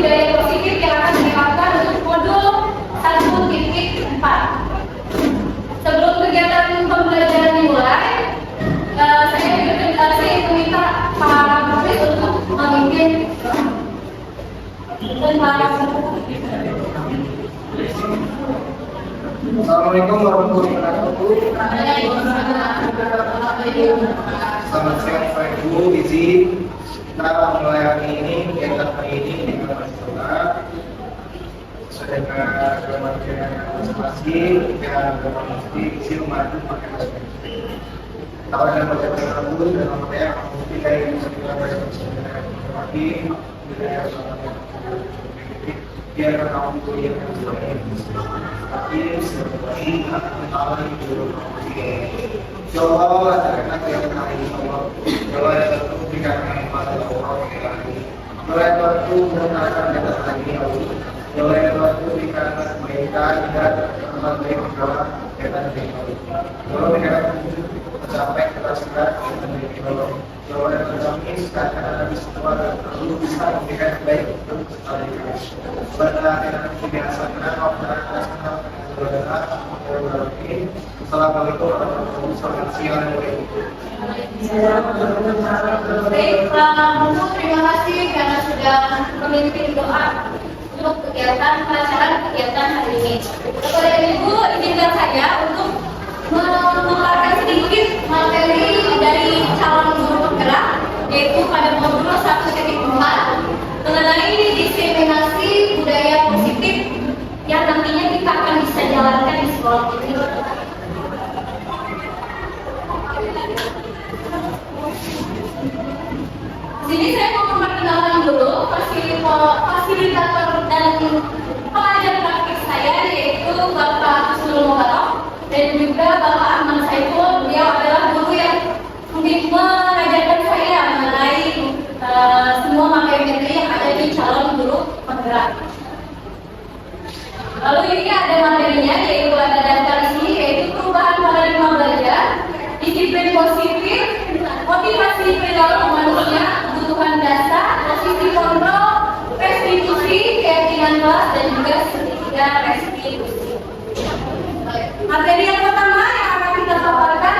budaya positif yang akan diterapkan untuk modul 1.4. Sebelum kegiatan pembelajaran dimulai, saya meminta para murid untuk memimpin dan para Assalamualaikum warahmatullahi wabarakatuh. Selamat siang Pak Ibu, izin kita mulai hari ini, kegiatan hari ini dengan mahasiswa sesuai dengan kementerian masing-masing dan berfungsi isi rumah itu pakai masker. Kalau ada pelajaran dulu dan materi yang mungkin dari sekitar lagi biar kamu kuliah tapi seperti apa itu Jawa karena yang hari Jawa itu tidak pada orang mulai waktu menggunakan data lagi mulai waktu dikarenakan mereka tidak memiliki pengalaman data teknologi kalau mereka sampai ketersediaan teknologi Jawa dan kami sekarang ada semua perlu bisa memberikan baik untuk berdasarkan kebiasaan Assalamualaikum warahmatullahi wabarakatuh. Baik, terima kasih karena sudah memimpin doa untuk kegiatan kegiatan hari ini. Kepada Ibu, izinkan saya untuk memaparkan sedikit materi dari calon guru penggerak, yaitu pada modul 1.4 mengenai diseminasi budaya positif yang nantinya kita akan bisa jalankan di sekolah ini. Di sini saya mau memperkenalkan dulu fasilitator dan pengajar praktik saya, yaitu Bapak Sulul Mubarak dan juga Bapak Ahmad Saiful. Beliau adalah guru yang mengajarkan saya mengenai semua materi yang ada di calon guru penggerak. Lalu ini ada materinya, yaitu ada daftar ini, yaitu perubahan paradigma belajar, disiplin positif, motivasi perilaku manusia, kebutuhan dasar, posisi kontrol, restitusi, keyakinan kelas, dan juga segitiga restitusi. Materi yang pertama yang akan kita paparkan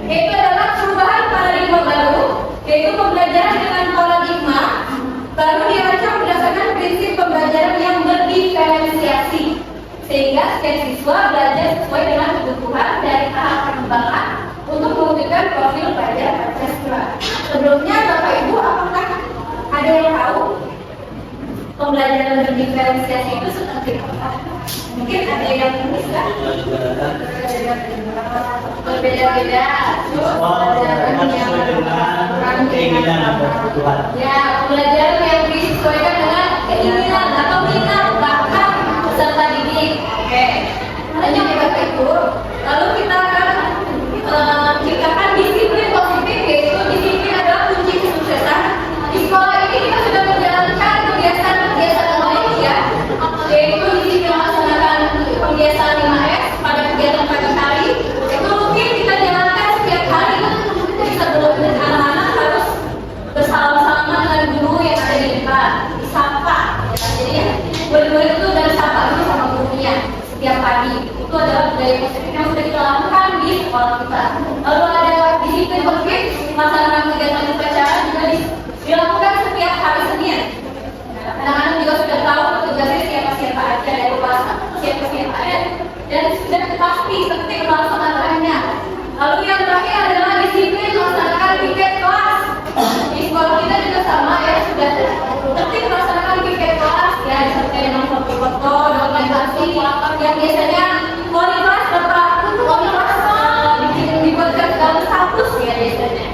yaitu adalah perubahan paradigma baru, yaitu pembelajaran dengan paradigma baru dirancang berdasarkan prinsip pembelajaran yang berdiferensiasi, sehingga setiap siswa belajar sesuai dengan kebutuhan dari tahap perkembangan untuk mewujudkan profil belajar Pancasila. Sebelumnya Bapak Ibu, apakah ada yang tahu pembelajaran berdiferensiasi itu seperti apa? Mungkin ada yang bisa berbeda-beda. Pembelajaran yang disesuaikan dengan keinginan atau minat bahkan peserta didik. Oke, lanjut ya Bapak Ibu. Lalu kita akan ciptakan disiplin positif, yaitu disiplin adalah kunci kesuksesan. Di sekolah ini kita sudah menjalankan kebiasaan-kebiasaan baik ya, yaitu disiplin melaksanakan kebiasaan 5S pada kegiatan pagi hari. Itu mungkin kita jalankan setiap hari. Jadi sebelum anak-anak harus bersalaman-salaman dengan guru yang ada di depan, disapa. Ya. Jadi murid-murid itu dari sapa dulu sama gurunya setiap pagi. Itu adalah budaya positif yang sudah kita lakukan di sekolah kita. Lalu ada disiplin positif, melaksanakan kegiatan upacara juga dilakukan setiap hari Senin. Anak-anak juga sudah tahu tugasnya siapa-siapa aja dari kelas siapa-siapa aja, dan sudah pasti penting melaksanakannya. Lalu yang terakhir adalah disiplin melaksanakan piket kelas. Di sekolah kita juga sama ya, sudah penting melaksanakan piket kelas ya, seperti dengan foto-foto, dokumentasi yang biasanya wali kelas dibuatkan dalam status ya biasanya.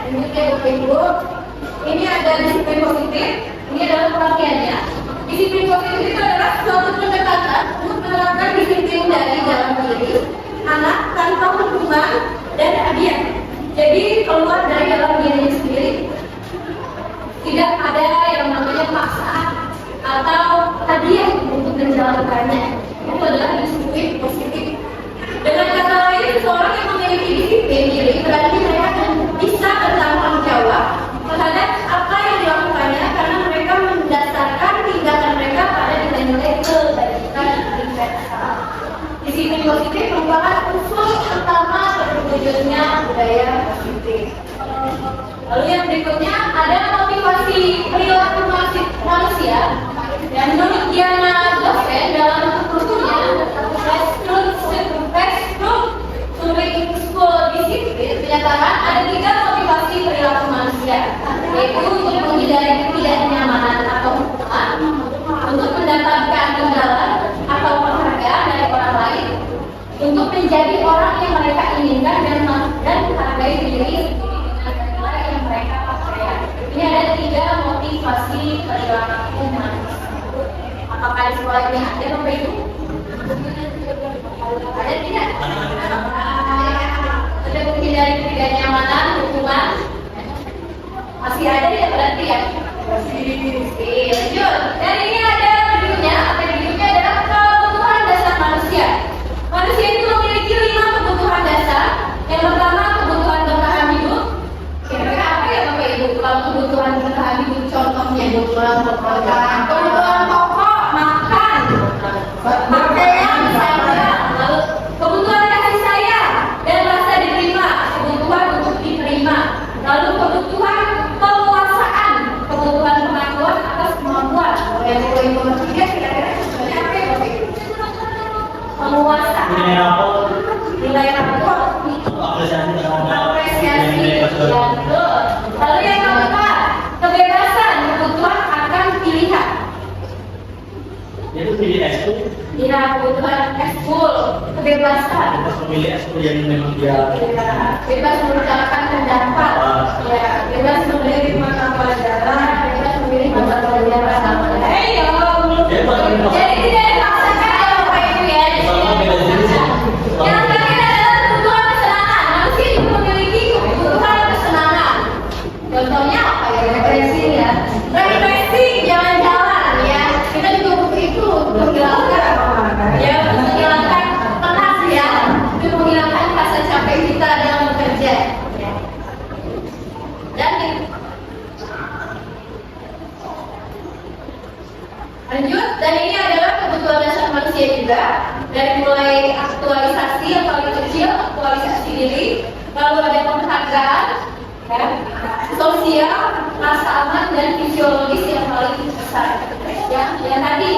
Ini Bapak Ibu, ini ada disiplin positif. Ini adalah pengertiannya. Disiplin positif itu adalah suatu pendekatan untuk menerapkan disiplin dari dalam diri anak tanpa hukuman dan hadiah. Jadi keluar dari dalam dirinya sendiri. Tidak ada yang terwujudnya budaya positif. Lalu yang berikutnya ada motivasi perilaku manusia. Dan menurut Diana Dosen dalam bukunya Survey School Discipline menyatakan ada 3 motivasi perilaku manusia, yaitu untuk menghindari ketidaknyamanan atau hukuman, untuk mendapatkan imbalan atau penghargaan dari orang lain, untuk menjadi orang yang mereka inginkan dan menghargai diri dengan yang mereka percaya. Ini ada 3 motivasi perilaku manusia. Apakah di sekolah ini ada Bapak Ibu? Ada tidak? Ada menghindari ketidaknyamanan, hukuman? Masih ada ya berarti ya? Masih. Lanjut. Dan ini ada berikutnya. Berikutnya adalah kebutuhan dasar manusia. Manusia itu memiliki 5 kebutuhan dasar. Yang pertama kebutuhan bertahan hidup. Kira-kira apa ya Bapak Ibu? Kalau kebutuhan bertahan hidup contohnya kebutuhan pokok, makan, pakaian, misalnya. Lalu kebutuhan kasih sayang dan rasa diterima, kebutuhan untuk diterima. Lalu kebutuhan penguasaan, kebutuhan pengakuan atas kemampuan. Yang Ibu ketiga kira-kira sebenarnya apa ya Bapak Ibu? Penguasaan. Nilai rapor. Apresiasi. Lalu yang keempat, kebebasan, kebutuhan akan pilihan. Itu pilih ekskul. Ya, kebutuhan ekskul, kebebasan. Bebas memilih ekskul yang memang dia. Ya, bebas mengucapkan pendapat. Ya, bebas memilih mata pelajaran, bebas memilih mata pelajaran. Jadi tidak dipaksakan ya Bapak Ibu ya. Yang terakhir adalah kebutuhan kesenangan. Manusia juga memiliki kebutuhan kesenangan. Contohnya apa ya? Refreshing ya. Refreshing, jalan-jalan ya. Kita juga butuh itu untuk menghilangkan ya, untuk menghilangkan penat ya, untuk menghilangkan rasa capek kita dalam bekerja. Dan lanjut, dan ini adalah kebutuhan dasar manusia juga. Dari mulai aktualisasi yang paling kecil, aktualisasi diri, lalu ada penghargaan, ya, sosial, rasa aman dan fisiologis yang paling besar. Yang tadi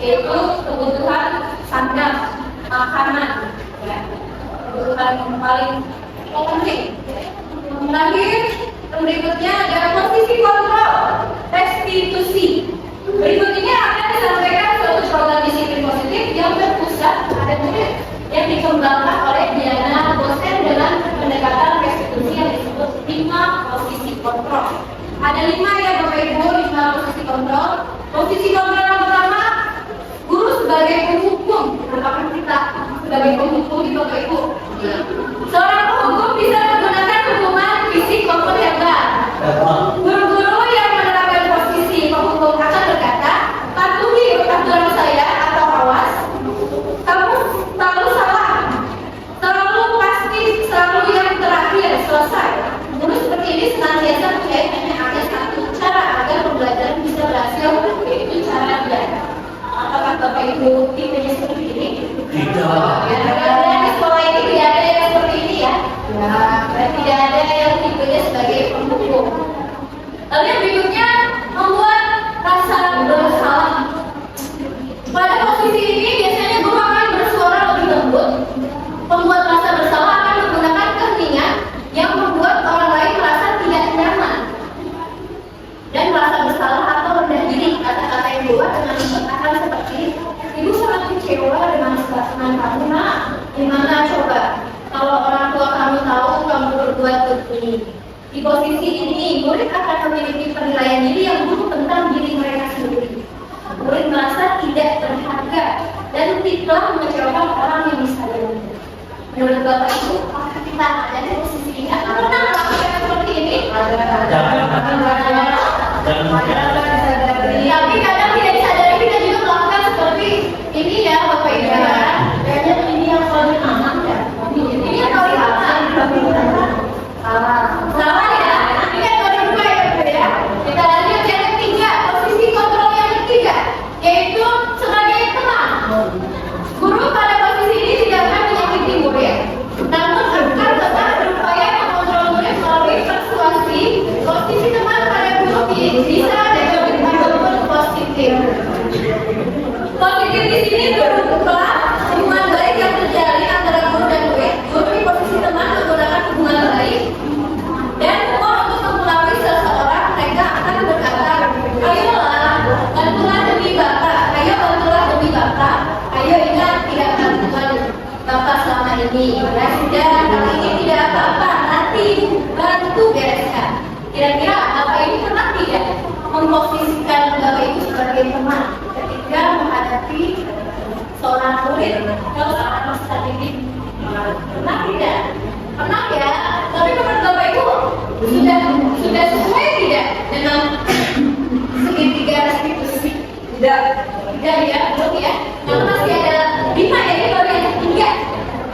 yaitu kebutuhan sandang, makanan, ya, kebutuhan yang paling penting. Terakhir, berikutnya ada posisi kontrol, restitusi. Berikut ini akan disampaikan suatu program disiplin positif yang berpusat pada murid yang dikembangkan oleh Diana Dosen dengan pendekatan restitusi yang disebut 5 posisi kontrol. Ada 5 ya Bapak Ibu, 5 posisi kontrol. Posisi kontrol yang pertama, guru sebagai penghukum. Apakah kita sebagai penghukum di Bapak Ibu? Seorang penghukum bisa menggunakan hukuman fisik maupun verbal. Guru-guru yang menerapkan posisi penghukum akan berkata, patuhi peraturan saya atau awas, kamu selalu salah, selalu pasti, selalu yang terakhir, selesai. Guru seperti ini senantiasa percaya hanya ada satu cara agar pembelajaran bisa berhasil, yaitu cara belajar. Apakah Bapak Ibu tipenya seperti ini? Tidak. Ya, di sekolah ini tidak ada yang seperti ini ya. Ya, tidak ada yang tipenya sebagai penghukum. Lalu yang berikutnya membuat rasa bersalah. Pada posisi ini biasanya guru akan bersuara lebih lembut. Pembuat rasa bersalah akan menggunakan keheningan yang membuat orang lain merasa tidak nyaman dan merasa bersalah atau rendah diri. Kata-kata yang keluar dengan akan seperti, ibu sangat kecewa dengan kamu nak. Gimana coba kalau orang tua kamu tahu kamu berbuat begini? Di posisi ini, murid akan memiliki penilaian diri yang buruk tentang diri mereka sendiri. Murid merasa tidak berharga dan tidak mengecewakan orang yang disayang. Menurut Bapak Ibu, apakah kita ada di posisi ini? Atau pernah melakukan seperti ini? Tapi kadang tidak disadari kita juga melakukan seperti ini ya Bapak Ibu. Kayaknya ini yang paling aman ya. Ini yang paling aman. Salah ya. Ini kan 2002 ya Bapak ya. Kita lanjut yang ketiga. Nih, ya sudah, kali ini tidak apa-apa, nanti bantu bereskan. Kira-kira Bapak ini pernah tidak memposisikan Bapak itu sebagai teman ketika menghadapi seorang murid kalau anak masa didik? Pernah tidak? Pernah ya? Tapi menurut Bapak itu sudah sesuai tidak dengan segitiga restitusi? Tidak ya, belum ya. Kalau masih ada 5 ya, ini baru yang ketiga.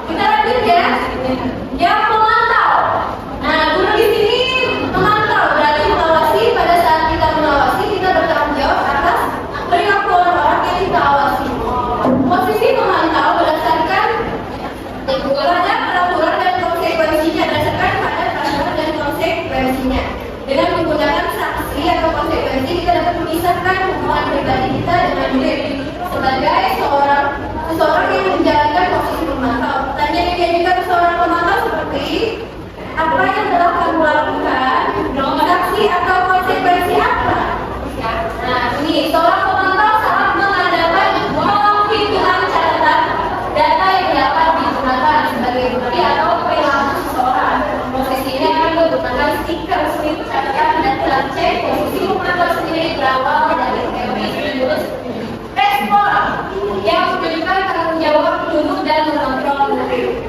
Kita lanjut ya. Yang memantau. Nah, guru di sini memantau, berarti mengawasi. Pada saat kita mengawasi, kita bertanggung jawab atas perilaku orang-orang yang kita awasi. Posisi memantau berdasarkan pada peraturan dan konsekuensinya, dengan menggunakan sanksi atau konsekuensi, kita dapat memisahkan hubungan pribadi kita dengan murid sebagai seseorang yang menjalankan posisi pemantau. Pertanyaan yang diajukan seorang pemantau seperti apa yang telah kamu lakukan, sanksi atau konsekuensi apa? Nah, ini seorang pemantau saat mengadakan penghitungan catatan data yang dapat digunakan sebagai bukti atau perilaku seseorang. Posisi ini akan menggunakan stiker slip catatan dan cek. Posisi pemantau sendiri berawal dari teori Julius respon yang menunjukkan tanggung jawab guru dan mengontrol murid.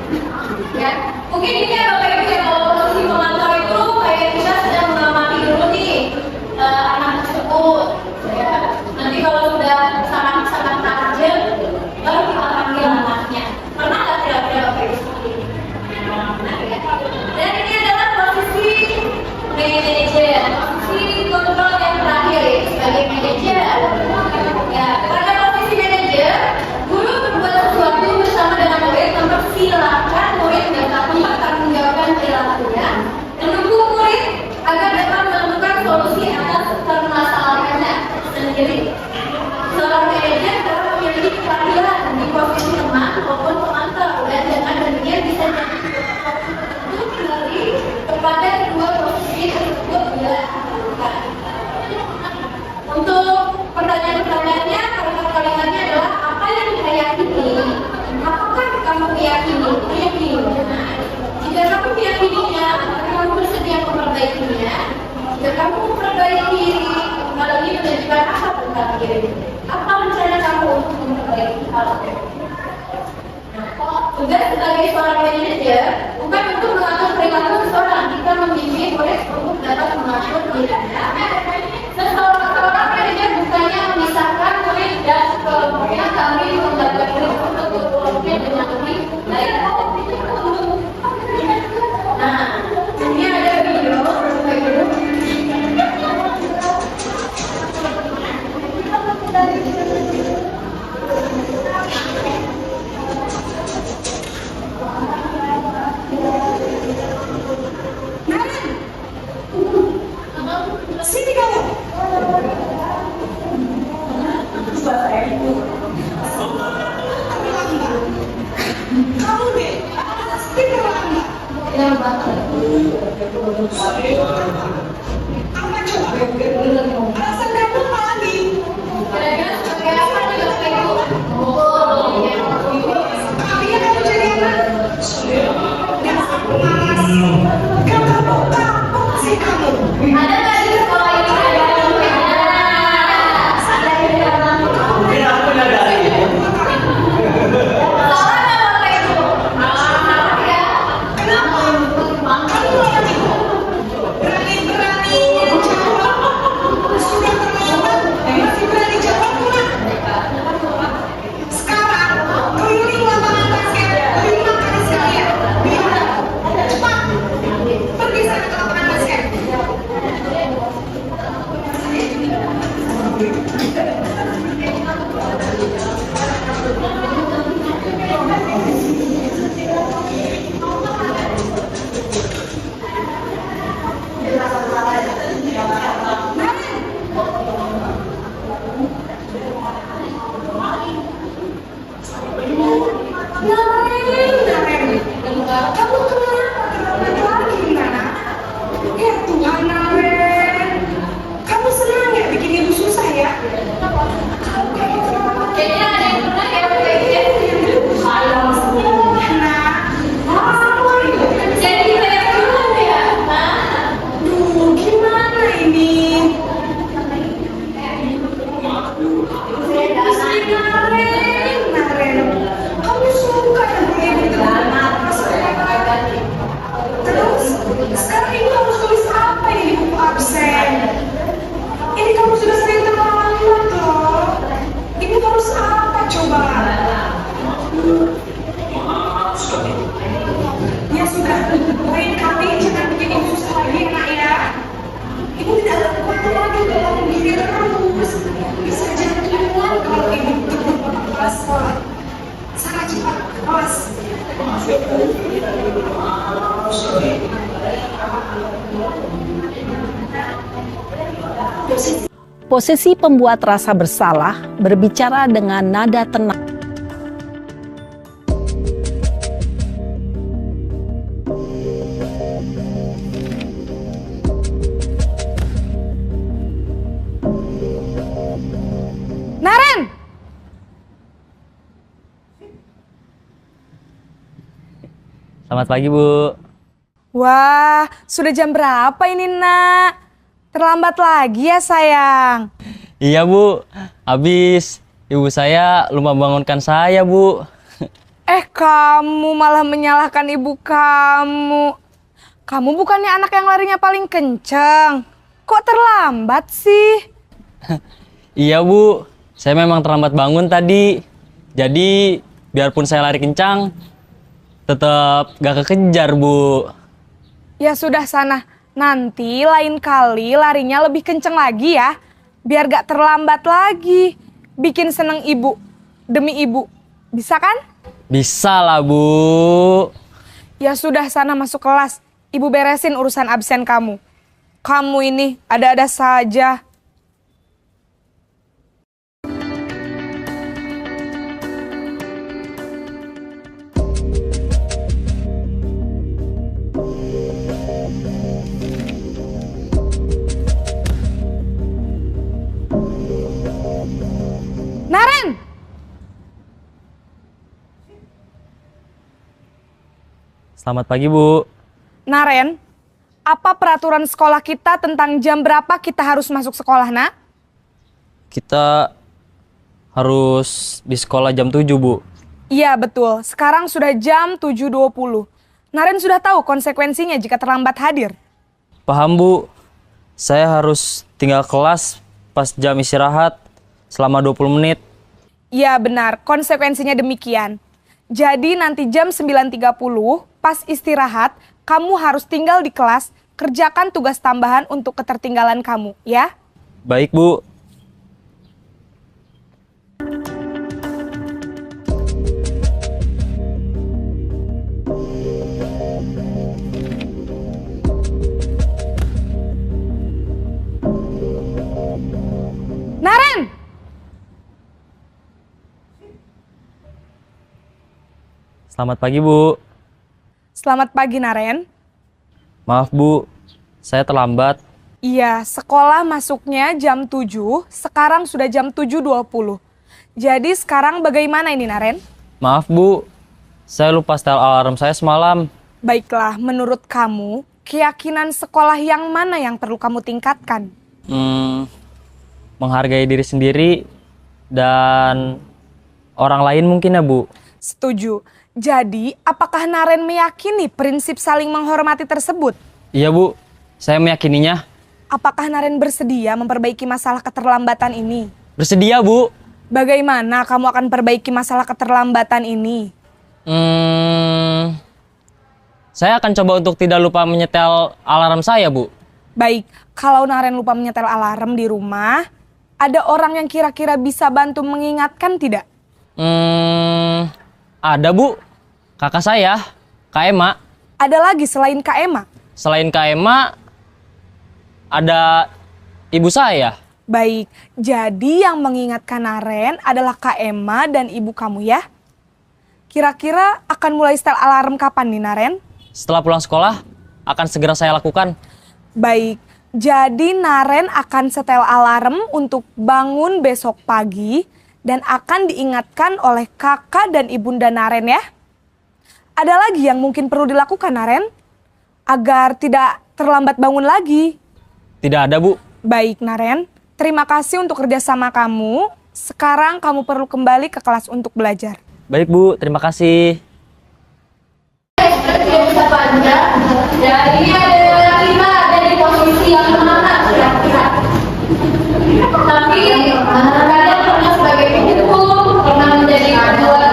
Ya, mungkin ini ya Bapak Ibu ya, kalau posisi pemantau itu kayak kita sedang mengamati dulu nih anak tersebut. Ya, nanti kalau sudah sangat tajam, baru kita panggil anaknya. Pernah nggak kira-kira Bapak Ibu seperti ini? Dan ini adalah posisi manajer, posisi kontrol yang terakhir ya, sebagai manajer. Ya, pada posisi manajer, guru berbuat sesuatu bersama dengan murid, mempersilahkan murid dapat mempertanggungjawabkan perilakunya, mendukung murid agar dapat menemukan solusi atas permasalahannya sendiri. Seorang manajer dapat memiliki keterampilan di posisi teman maupun pemantau, dan dengan demikian bisa kepada kedua posisi tersebut bila dibutuhkan. Untuk pertanyaan-pertanyaannya, kalimat-kalimatnya adalah apa yang kita yakini? Apakah kamu meyakini? Jika kamu meyakininya, kamu bersedia memperbaikinya. Jika kamu memperbaiki diri, hal ini menunjukkan apa tentang diri? Apa rencana kamu untuk memperbaiki hal itu? Tugas sebagai seorang manajer bukan untuk mengatur perilaku seseorang, kita membimbing murid untuk dapat mengatur dirinya. Seorang manajer bukannya memisahkan murid dan kelompoknya, kami membantu murid untuk kelompoknya dengan lebih baik. Nah, ini ada video. Sini kamu. Kamu deh, sini kamu. Apa coba? Alasan kamu lagi. Kira-kira sebagai apa nih Bapak Ibu? Tapi kamu jadi anak. Kamu kapok sih kamu. Ada nggak di sekolah ini ada yang Mungkin aku nyadari. salah nggak Bapak Ibu? Ya. Kenapa? Kamu lagi berani Posisi pembuat rasa bersalah berbicara dengan nada tenang. Naren! Selamat pagi, Bu. Wah, sudah jam berapa ini, Nak? Terlambat lagi ya, sayang. Iya, Bu. Habis ibu saya lupa bangunkan saya, Bu. Kamu malah menyalahkan ibu kamu. Kamu bukannya anak yang larinya paling kenceng. Kok terlambat sih? Iya, Bu. Saya memang terlambat bangun tadi. Jadi, biarpun saya lari kencang, tetap gak kekejar, Bu. Ya sudah sana. Nanti lain kali larinya lebih kenceng lagi ya. Biar gak terlambat lagi. Bikin seneng ibu. Demi ibu. Bisa kan? Bisa lah, Bu. Ya sudah sana masuk kelas. Ibu beresin urusan absen kamu. Kamu ini ada-ada saja. Naren! Selamat pagi, Bu. Naren, apa peraturan sekolah kita tentang jam berapa kita harus masuk sekolah, Nak? Kita harus di sekolah jam 7, Bu. Iya, betul. Sekarang sudah jam 7.20. Naren sudah tahu konsekuensinya jika terlambat hadir. Paham, Bu. Saya harus tinggal kelas pas jam istirahat selama 20 menit. Iya, benar. Konsekuensinya demikian. Jadi nanti jam 9.30 pas istirahat, kamu harus tinggal di kelas, kerjakan tugas tambahan untuk ketertinggalan kamu, ya? Baik, Bu. Naren! Selamat pagi, Bu. Selamat pagi, Naren. Maaf, Bu. Saya terlambat. Iya, sekolah masuknya jam 7, sekarang sudah jam 7.20. Jadi sekarang bagaimana ini, Naren? Maaf, Bu. Saya lupa setel alarm saya semalam. Baiklah, menurut kamu, keyakinan sekolah yang mana yang perlu kamu tingkatkan? Menghargai diri sendiri dan orang lain mungkin ya, Bu. Setuju. Jadi, apakah Naren meyakini prinsip saling menghormati tersebut? Iya, Bu. Saya meyakininya. Apakah Naren bersedia memperbaiki masalah keterlambatan ini? Bersedia, Bu. Bagaimana kamu akan perbaiki masalah keterlambatan ini? Saya akan coba untuk tidak lupa menyetel alarm saya, Bu. Baik, kalau Naren lupa menyetel alarm di rumah, ada orang yang kira-kira bisa bantu mengingatkan tidak? Ada, Bu. Kakak saya, Kak Ema. Ada lagi selain Kak Ema? Selain Kak Ema, ada ibu saya. Baik, jadi yang mengingatkan Naren adalah Kak Ema dan ibu kamu ya? Kira-kira akan mulai setel alarm kapan nih, Naren? Setelah pulang sekolah, akan segera saya lakukan. Baik, jadi Naren akan setel alarm untuk bangun besok pagi dan akan diingatkan oleh kakak dan ibunda Naren ya. Ada lagi yang mungkin perlu dilakukan, Naren? Agar tidak terlambat bangun lagi. Tidak ada, Bu. Baik, Naren. Terima kasih untuk kerjasama kamu. Sekarang kamu perlu kembali ke kelas untuk belajar. Baik, Bu. Terima kasih. Tidak bisa panjang. Jadi ada lima dari posisi yang mana kira-kira. Tapi kalian pernah sebagai pemukul, pernah menjadi ketua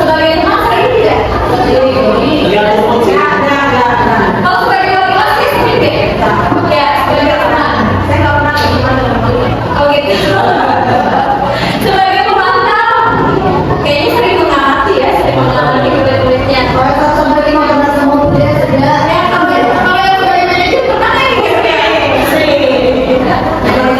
sebagai master tidak? Kalau sebagai laki-laki sedikit. Ya, sebagai teman. Saya nggak pernah gimana. Oh gitu. Sebagai pemantau, kayaknya sering mengamati ya, sering mengamati kulit-kulitnya. Sebagai pemantau semua tidak sedang. Kalau yang sebagai manajer pernah nggak?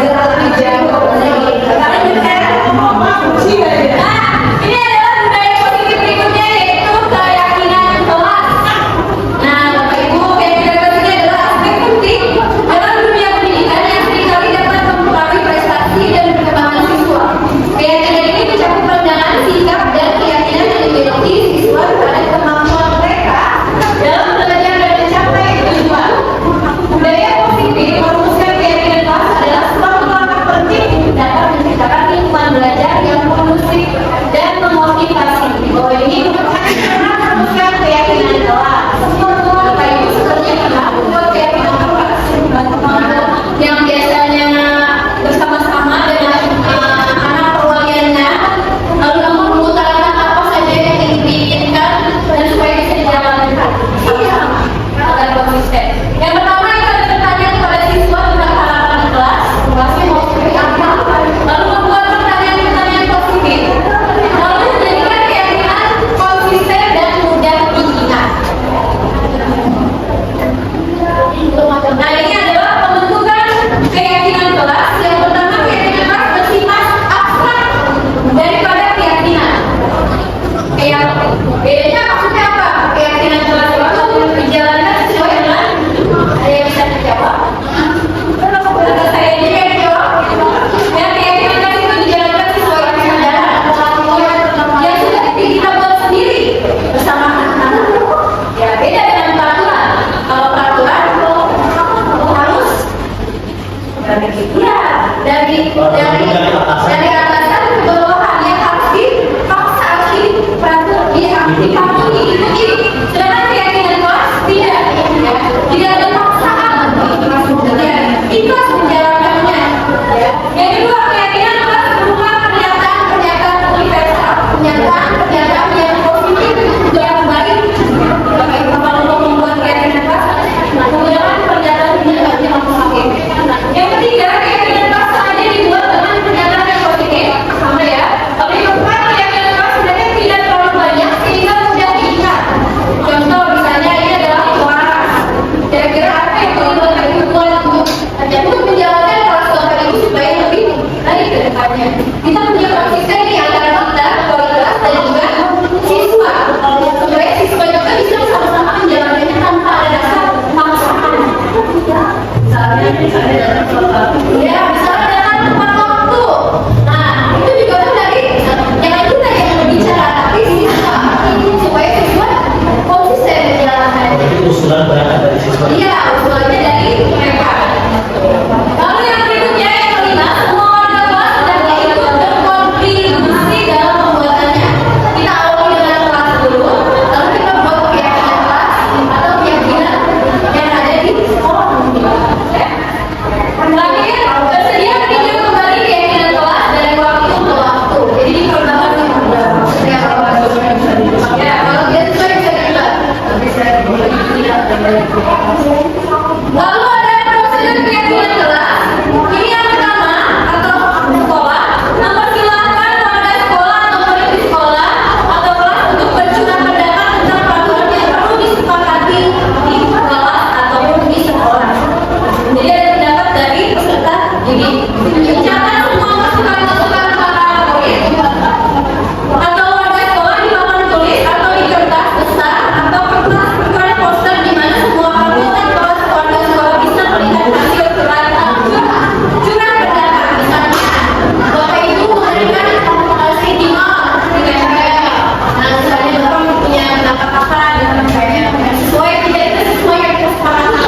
dari atasan ke bawahan yang harus dipaksa, harus dipatuhi, diikuti. Sedangkan keyakinan kelas tidak, ya. Tidak ada paksaan, ikhlas menjalankannya. Ya. Yang kedua, keyakinan kelas berupa pernyataan universal, pernyataan yang positif, yang baik. Kalau untuk membuat keyakinan kelas, menggunakan pernyataan yang positif. Yang ketiga, keyakinan kelas sengaja dibuat dengan pernyataan yang positif, sama ya. Tapi keempat, keyakinan kelas sebenarnya tidak terlalu banyak sehingga mudah diingat. Contoh misalnya ini adalah suara. Kira-kira apa yang terlibat dari hubungan untuk menjalankan kelas kelompok ini supaya lebih baik ke depannya. Kita punya konsisten di antara kita, kualitas dan juga siswa. Supaya siswa juga bisa sama-sama menjalankannya tanpa ada rasa paksaan. Ya, misalnya dalam tepat waktu. Nah, itu juga kan dari jangan kita yang berbicara, tapi siswa. Supaya siswa konsisten menjalankannya. Usulan berangkat dari siswa. Iya, usulannya dari mereka. Lalu yang berikutnya yang kelima, semua warga kelas hendaknya ikut berkontribusi dalam pembuatannya. Kita awali dengan kelas dulu, lalu kita buat keyakinan kelas atau keyakinan yang ada di sekolah. Ya. Terakhir, bersedia meninjau kembali keyakinan kelas dari waktu ke waktu. Jadi diperbaharui. Ya, kalau dia sesuai bisa dilihat. Lalu ada prosedur keyakinan kelas. Ini yang pertama atau sekolah mempersilahkan warga sekolah atau murid di sekolah atau kelas untuk bercurah pendapat tentang peraturan yang perlu disepakati di kelas ataupun di sekolah. Jadi ada pendapat dari peserta. Jadi ucapan semua masukan-masukan para murid atau warga sekolah di papan tulis atau di kertas besar atau kertas berwarna poster di mana semua anggota kelas warga sekolah bisa melihat hasil curah pendapat. Misalnya bapak ibu memberikan sentimen dengan saya. Nah misalnya bapak punya pendapat apa dengan saya sesuai tidak itu sesuai yang kita sepakati.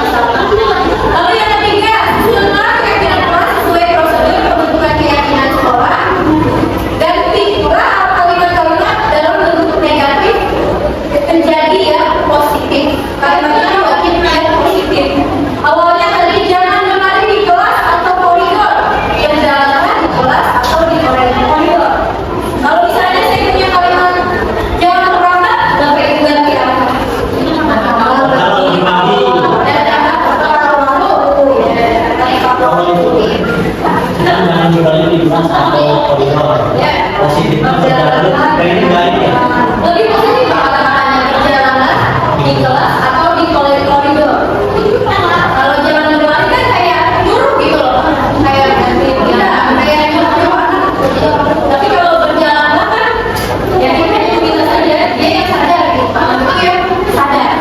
Lalu yang ketiga, susunlah keyakinan kelas sesuai prosedur pembentukan keyakinan sekolah. Ganti pula kalimat-kalimat dalam bentuk negatif menjadi yang positif. Kalimatnya wajib yang positif. Awalnya tadi jangan berlari di kelas atau koridor, berjalanlah di kelas atau di koridor. Kalau misalnya saya punya kalimat jangan merangkak, sampai itu ganti apa? Jangan dibalik di kelas atau koridor. Positifnya berjalan, ini baik ya. Lebih positif kata-katanya perjalanan di kelas atau di koridor. Kalau jangan berlari kan kayak nyuruh gitu loh, kayak ganti kayak nyuruh. Tapi kalau berjalan kan ya kita bisa saja dia yang sadar gitu, itu yang sadar.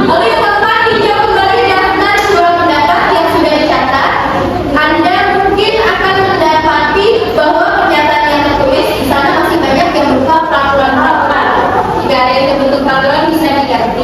Lalu yang keempat, tinjau kembali daftar surat pendapat yang sudah dicatat. Anda mungkin akan mendapati bahwa pernyataan yang tertulis di sana masih banyak yang berupa peraturan-peraturan. Jika ada yang bentuk peraturan bisa diganti.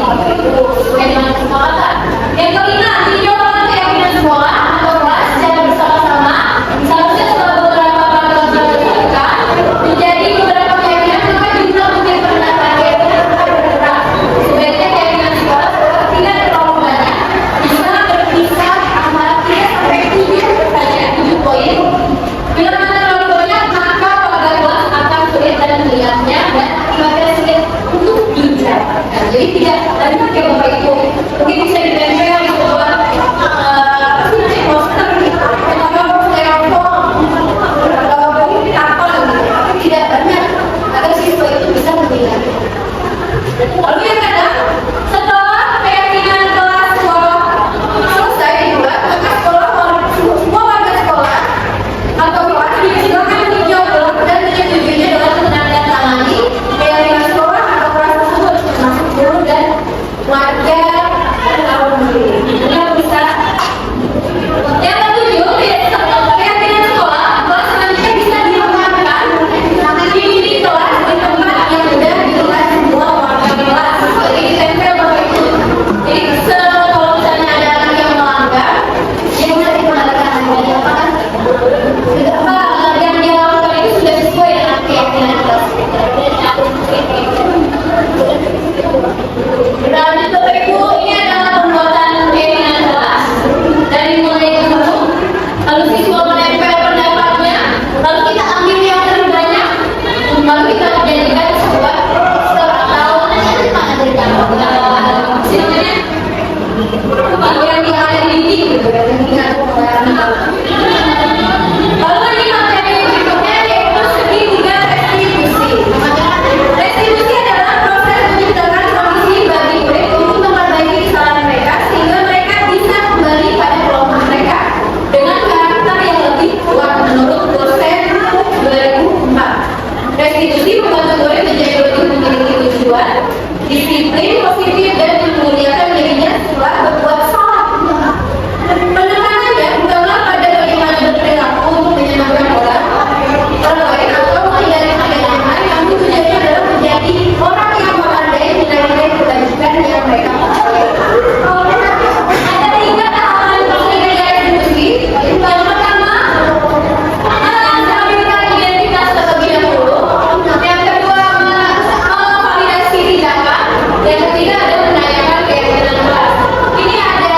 restitusi membantu murid menjadi lebih memiliki tujuan, disiplin, positif, dan memuliakan dirinya setelah berbuat salah. Penekanannya bukanlah pada bagaimana berperilaku untuk menyenangkan orang lain atau menghindari kebenaran, yang tujuannya adalah menjadi orang yang menghargai nilai-nilai kebajikan yang mereka miliki. Ada 3 tahapan pentingnya restitusi. Yang pertama, menstabilkan identitas terlebih dahulu. Yang kedua, memvalidasi tindakan. Yang ketiga ada menanyakan keyakinan kelas. Ini ada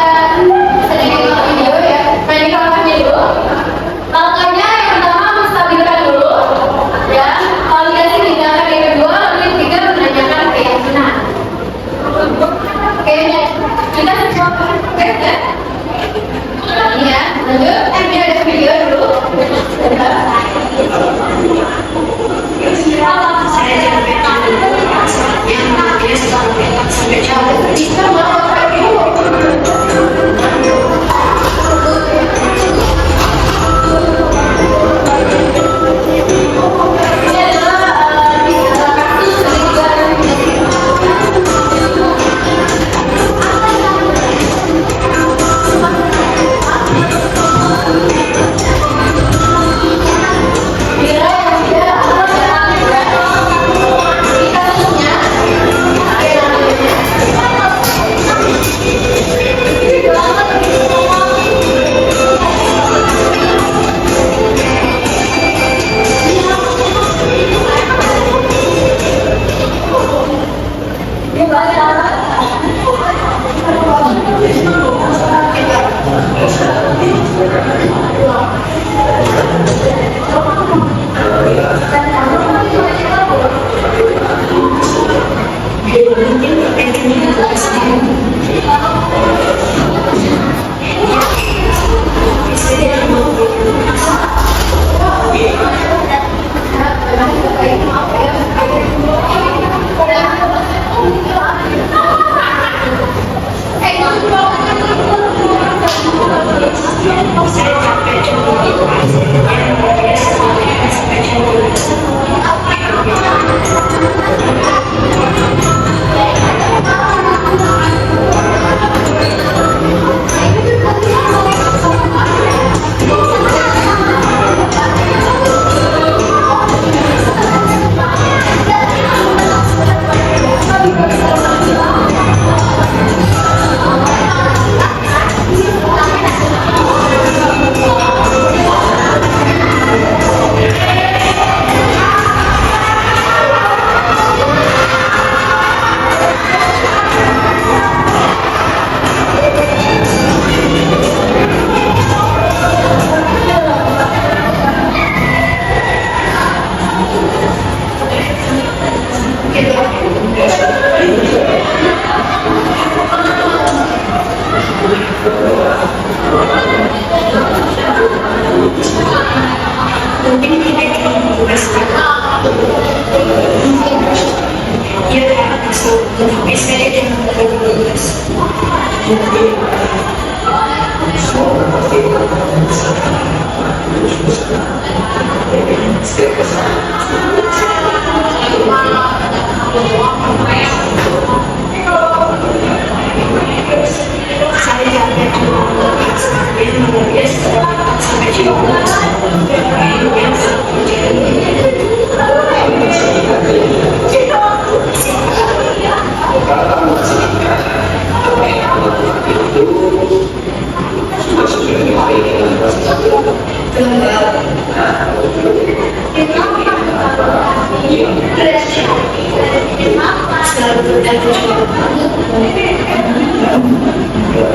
sedikit video ya. Menyiapkannya dulu. Langkahnya yang pertama menstabilkan dulu. Ya, validasi tindakan yang kedua, lalu yang ketiga menanyakan keyakinan. Oke, kita semua oke ya. Iya, lanjut. Ini ada video dulu. Bisa mau ini adalah kasus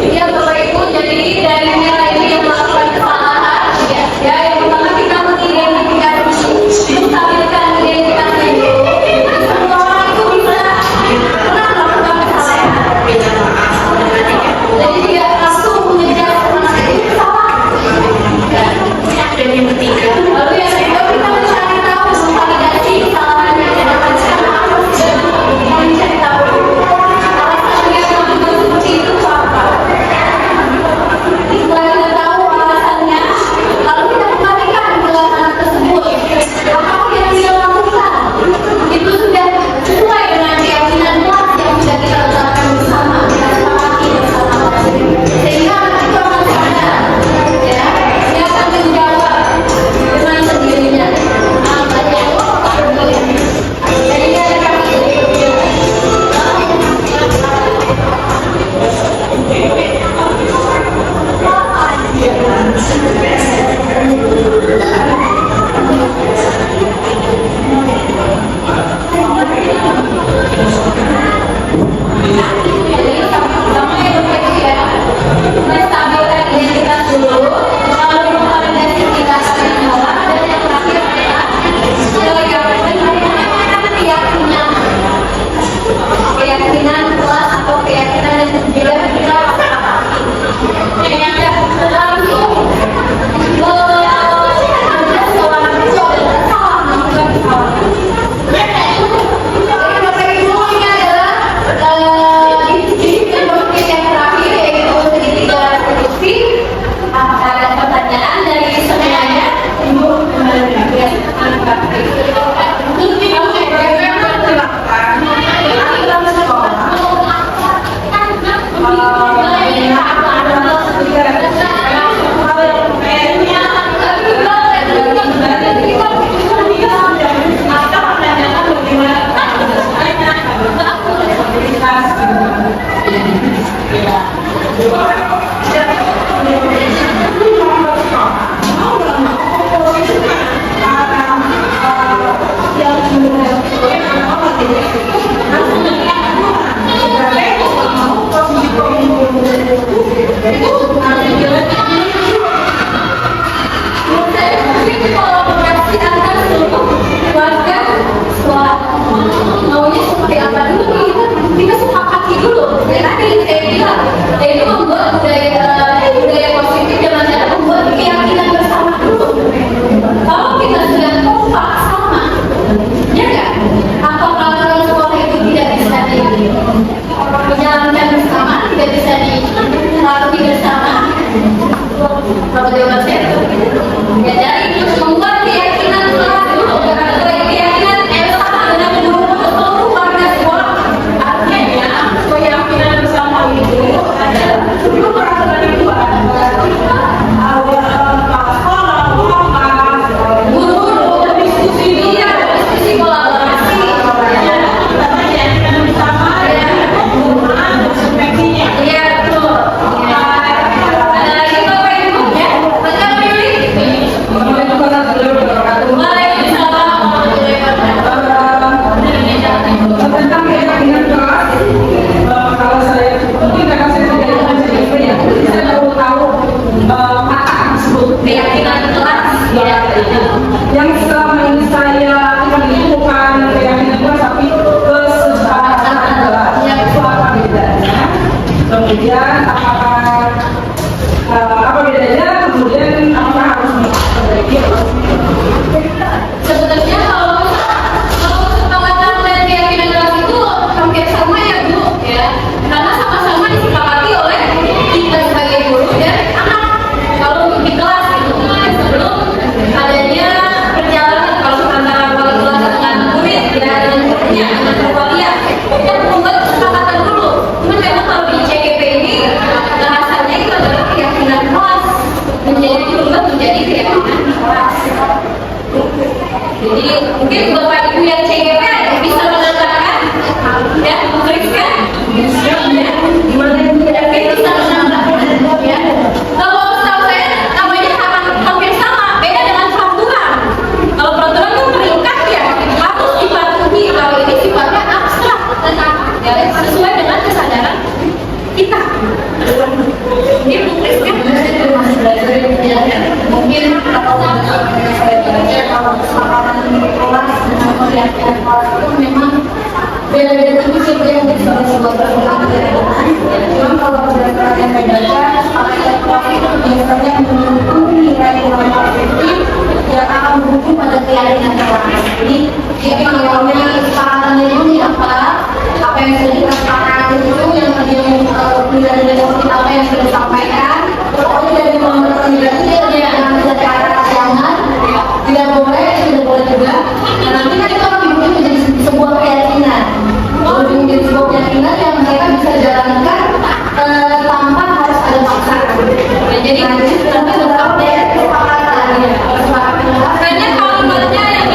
Iya Bapak Ibu, jadi dari nilai ini yang melakukan kesalahan ya yang pertama kita mengidentifikasi menstabilkan identitasnya dulu. Semua orang itu bisa pernah melakukan kesalahan, jadi tidak langsung mengejar orang itu salah. Dan yang ketiga, lalu yang kedua kita mencari tahu validasi kesalahannya dan apa sih, kita mencari tahu alasan dia Jadi nanti tetap ada kesepakatan. Karena kalau misalnya yang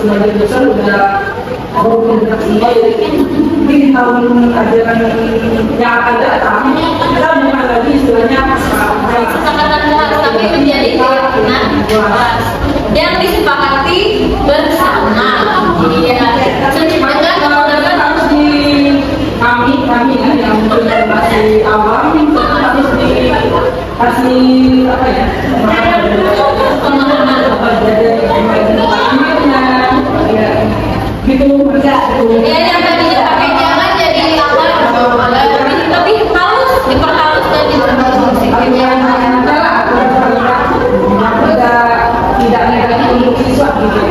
sebagian besar udah mau berinteraksi baik. Mungkin di tahun ajaran yang akan datang kita bukan lagi istilahnya kesepakatan kelas, tapi menjadi keyakinan kelas yang disepakati bersama. Iya. Dengan menggunakan harus di kami ya yang berinteraksi awam itu harus dikasih apa ya pemahaman apa jadi ya gitu enggak ya yang tadinya pakai jangan jadi awal lebih halus, diperhalus dan diperhalus. Tidak negatif untuk siswa gitu.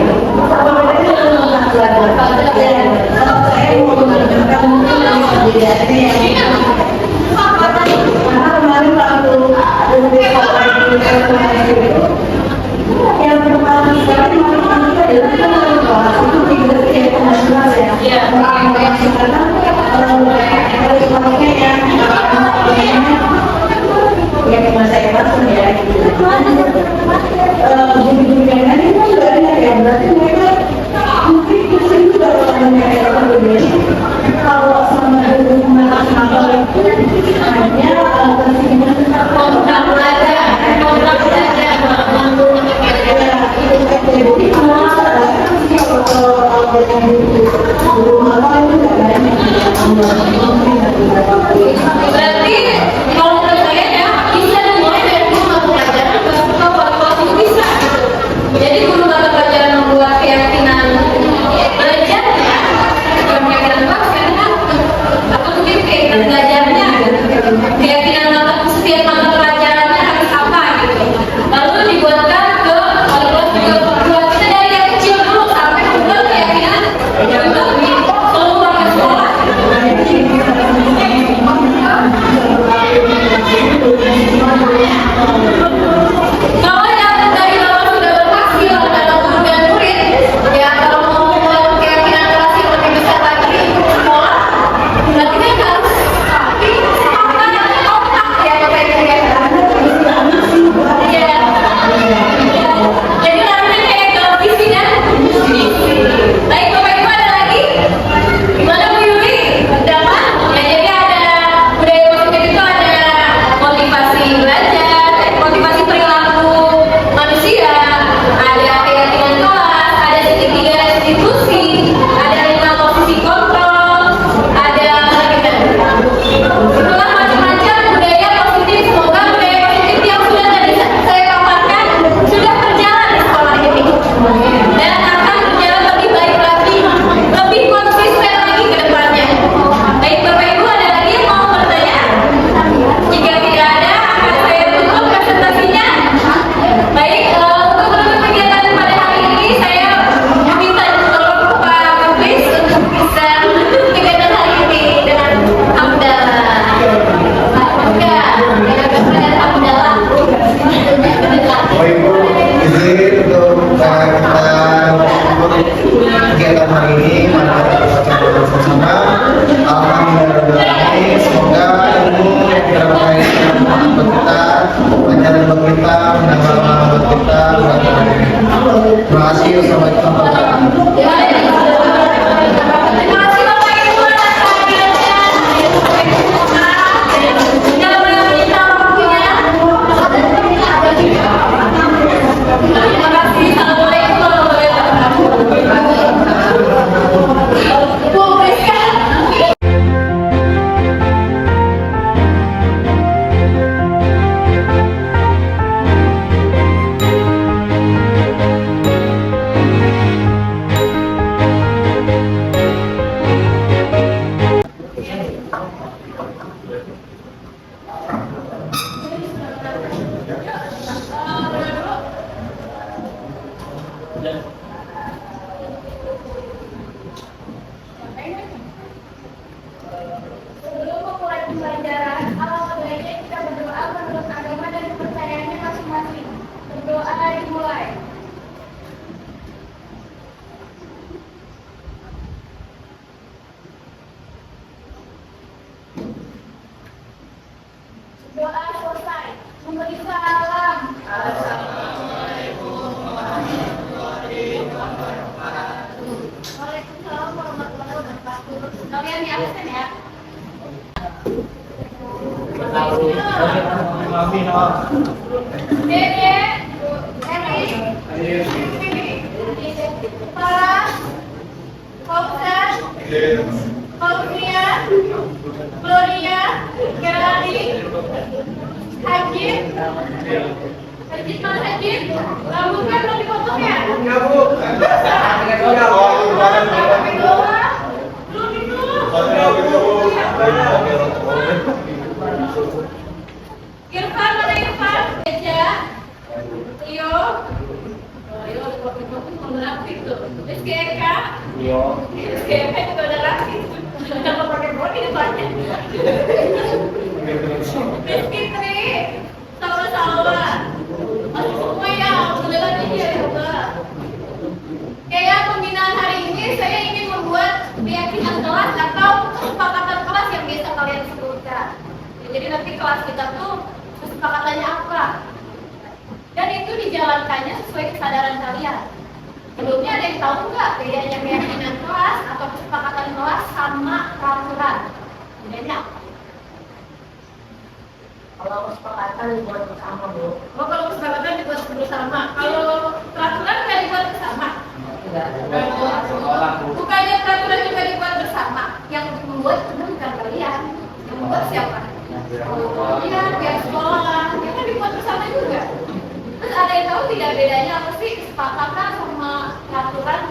Berarti kalau menurut saya ya bisa dimulai dari guru mata pelajaran ke kelas itu bisa. Jadi guru mata pelajaran membuat keyakinan belajarnya, bukan keyakinan kelas karena atau mungkin keyakinan belajarnya, keyakinan setiap mata pelajarannya harus apa gitu. Lalu dibuatkan ke kelas juga buat kita dari yang kecil dulu sampai membuat keyakinan seluruh sekolah. Kalau yang dari awal sudah berhasil dalam guru dan murid, ya kalau mau membuat keyakinan kelas yang lebih besar lagi sekolah, berarti kan harus apa namanya otak ya Bapak Ibu ya. Iya. Jadi namanya kayak ke visi kan? Baik Bapak Ibu ada lagi? Gimana Bu Yuli? Dapat? Ya jadi ada budaya positif itu ada motivasi belajar, motivasi perilaku manusia, ada keyakinan kelas, ada segitiga restitusi, ada 5 posisi kontrol, ada itulah macam-macam budaya positif. Semoga budaya positif yang sudah tadi saya paparkan sudah berjalan di sekolah ini dan akan berjalan lebih baik lagi, lebih konsisten lagi ke depannya. Baik Bapak Ibu ada lagi yang mau bertanya? Jika tidak ada, akan saya tutup presentasinya. Baik, untuk menutup kegiatan pada hari ini, saya minta tolong Pak Mublis untuk bisa menutup kegiatan hari ini dengan hamdalah. Enggak, dengan hamdalah. Bapak Ibu, izin untuk kita kegiatan hari ini mana kita baca bersama-sama. Alhamdulillah, semoga ilmu yang kita berkaitan buat kita, pelajaran buat kita, menambah buat kita. Terima kasih. Assalamualaikum warahmatullahi wabarakatuh. Terima kasih Bapak Ibu atas kehadirannya. Tidak boleh menyita waktunya. Terima kasih. Assalamualaikum warahmatullahi wabarakatuh. Bu Priska. Sebelum memulai pembelajaran, alangkah baiknya kita berdoa menurut agama dan kepercayaannya masing-masing. Berdoa dimulai. Doa selesai. Memberi salam. Assalamualaikum warahmatullahi wabarakatuh. kalian di absen ya. Dede, Farah, Fauzan, Fauzia, Gloria, Geraldine, Hajib, Hajib mana Hajib? Rambutnya belum dipotong ya? Ya Bu. Belum itu. Irfan mana Irfan? Eja, Tio, Tio udah rapi tuh. Rizky Eka, Rizky Eka juga udah rapi. Jangan pakai body depannya. Rizky Tri, Salwa, masih semua ya, alhamdulillah ya Allah. Kayak pembinaan hari ini saya ingin membuat keyakinan kelas atau kesepakatan kelas yang biasa kalian sebutkan. Jadi nanti kelas kita tuh kesepakatannya apa? Dan itu dijalankannya sesuai kesadaran kalian. Sebelumnya ada yang tahu nggak bedanya keyakinan kelas atau kesepakatan kelas sama peraturan? Bedanya apa? Kalau kesepakatan dibuat bersama, Bu. Oh, kalau kesepakatan dibuat bersama. Kalau peraturan nggak dibuat bersama? Bukannya peraturan juga dibuat bersama. Yang membuat itu bukan kalian. Yang membuat siapa? Iya, pihak sekolah. Ya kan dibuat bersama juga. Terus ada yang tahu tidak bedanya apa sih kesepakatan sama peraturan?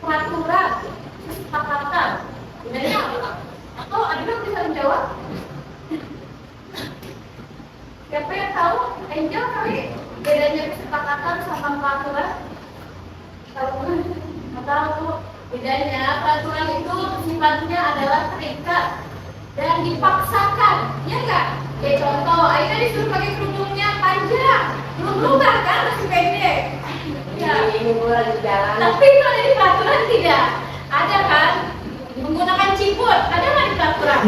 Peraturan, kesepakatan. Bedanya apa? Atau ada yang bisa menjawab? Siapa yang tahu? Angel kali bedanya kesepakatan sama peraturan? Tahu? Nggak tahu. Bedanya peraturan itu sifatnya adalah terikat dan dipaksakan, ya enggak? Kayak contoh, Aida disuruh pakai kerudungnya panjang, belum berubah kan, masih pendek. Ya. Ini Bu lagi jalan. Tapi itu ada di peraturan tidak? Ada kan? Menggunakan ciput, ada nggak di peraturan?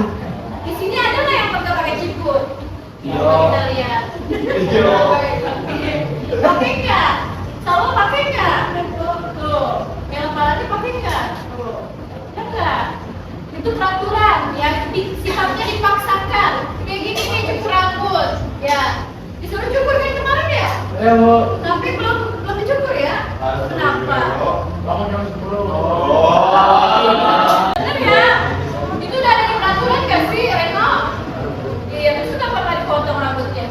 Di sini ada nggak yang pakai ciput? Coba kita lihat. Pakai nggak? Selalu pakai nggak? Tuh, yang apalagi pakai nggak? Tuh, ya nggak? Itu peraturan, ya sifatnya dipaksakan. Kayak gini nih cukur rambut, ya disuruh cukur kayak kemarin ya? Ya Bu. Tapi belum dicukur ya? Kenapa? Bangun jam 10. Bener ya? Itu udah ada di peraturan gak sih, Reno? Iya, terus kenapa nggak dipotong rambutnya?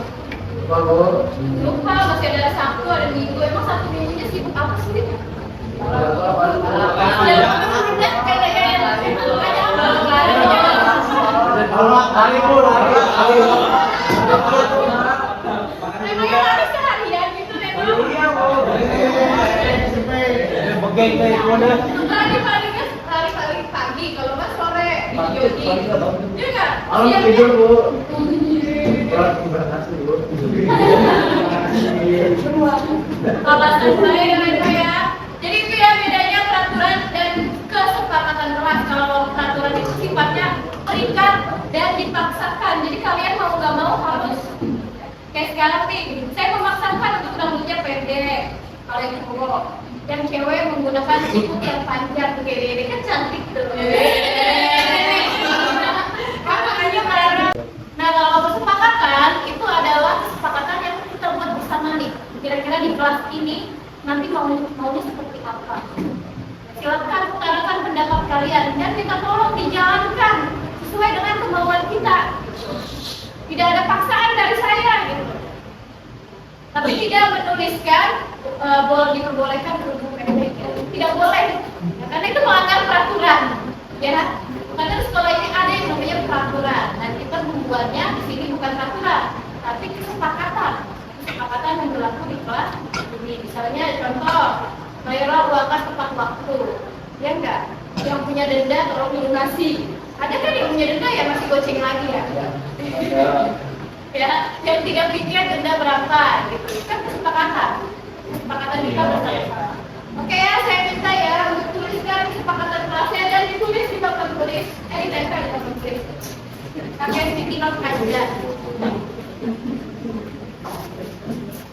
Lupa Bu. Lupa, masih ada Sabtu, ada Minggu. Emang satu minggunya sibuk apa sih? Lari Bu, lari. Memangnya harus seharian gitu, Reno? Iya Bu. Begeng kayak gimana? Lari pagi, kalau nggak sore, jogging. Iya nggak? Malam Siangnya- tidur Bu. Sholat berhasil Bu. Alasan saya Reno ya. Jadi itu ya bedanya peraturan dan kesepakatan kelas. Kalau peraturan itu sifatnya terikat dan dipaksakan. Jadi kalian mau nggak mau harus. Kayak sekarang nih, saya memaksakan untuk rambutnya pendek. Kalau yang cowok, yang cewek menggunakan siput yang panjang tuh kayak ini kan cantik tuh. Makanya marah. Nah kalau kesepakatan itu adalah kesepakatan yang kita buat bersama nih. Kira-kira di kelas ini nanti maunya seperti apa? Silakan utarakan pendapat kalian dan kita tolong dijalankan sesuai dengan kemauan kita. Tidak ada paksaan dari saya gitu. Tapi tidak menuliskan diperbolehkan kerudung pendek. Tidak boleh. Ya, karena itu melanggar peraturan. Ya. Karena di sekolah ini ada yang namanya peraturan. Dan kita membuatnya di sini bukan peraturan, tapi kesepakatan. Kesepakatan yang berlaku di kelas ini. Misalnya contoh, bayarlah uangkan tepat waktu. Ya enggak? Yang punya denda tolong dilunasi. Ada kan yang punya denda ya masih goceng lagi ya? Ya, yang tidak pikir denda berapa gitu. Kan kesepakatan. Kesepakatan kita bersama. Oke ya, saya minta ya untuk tuliskan kesepakatan kelasnya dan ditulis di papan tulis. Ditempel di papan tulis. Pakai sticky note aja.